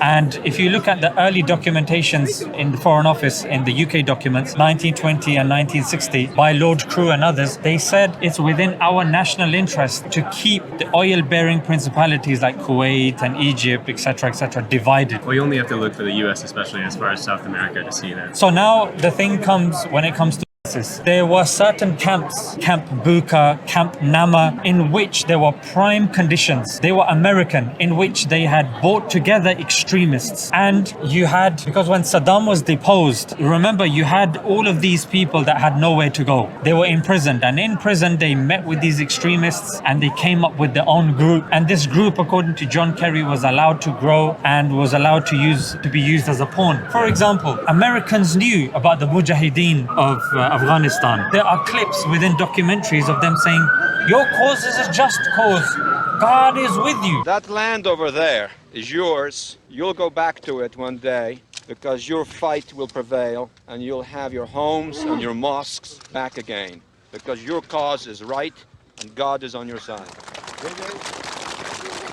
And if you look at the early documentations in the Foreign Office in the UK documents, 1920 and 1960, by Lord Crewe and others, they said it's within our national interest to keep the oil-bearing principalities like Kuwait and Egypt, etc., divided. Well, you only have to look for the US, especially as far as South America, to see that. So now the thing comes when it comes to ISIS. There were certain camps, Camp Buka, Camp Nama, in which there were prime conditions. They were American, in which they had brought together extremists. And you had, because when Saddam was deposed, remember you had all of these people that had nowhere to go. They were imprisoned, and in prison they met with these extremists and they came up with their own group. And this group, according to John Kerry, was allowed to grow and was allowed to be used as a pawn. For example, Americans knew about the Mujahideen of Afghanistan. There are clips within documentaries of them saying, your cause is a just cause. God is with you. That land over there is yours. You'll go back to it one day because your fight will prevail and you'll have your homes and your mosques back again because your cause is right and God is on your side.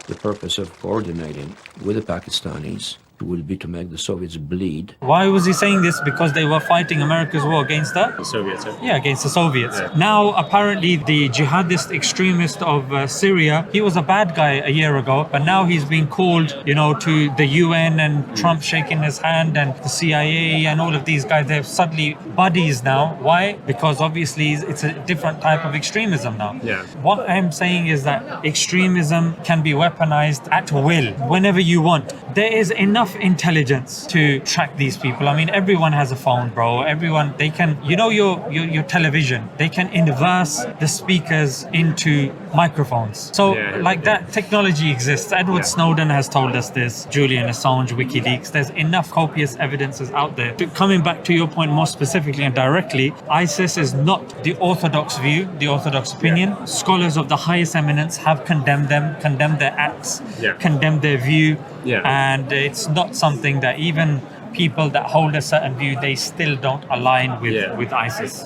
The purpose of coordinating with the Pakistanis will be to make the Soviets bleed. Why was he saying this? Because they were fighting America's war against The Soviets. Yeah, against the Soviets. Yeah. Now, apparently, the jihadist extremist of Syria, he was a bad guy a year ago, but now he's been called, to the UN and Trump shaking his hand and the CIA and all of these guys. They're suddenly buddies now. Why? Because obviously it's a different type of extremism now. Yeah. What I'm saying is that extremism can be weaponized at will, whenever you want. There is enough intelligence to track these people. I mean, everyone has a phone, bro. Everyone, they can, your television, they can inverse the speakers into microphones. So that technology exists. Edward Snowden has told us this, Julian Assange, WikiLeaks. There's enough copious evidences out there. Coming back to your point more specifically and directly, ISIS is not the orthodox view, the orthodox opinion. Scholars of the highest eminence have condemned them, condemned their acts, condemned their view. And it's not something that even people that hold a certain view, they still don't align with ISIS.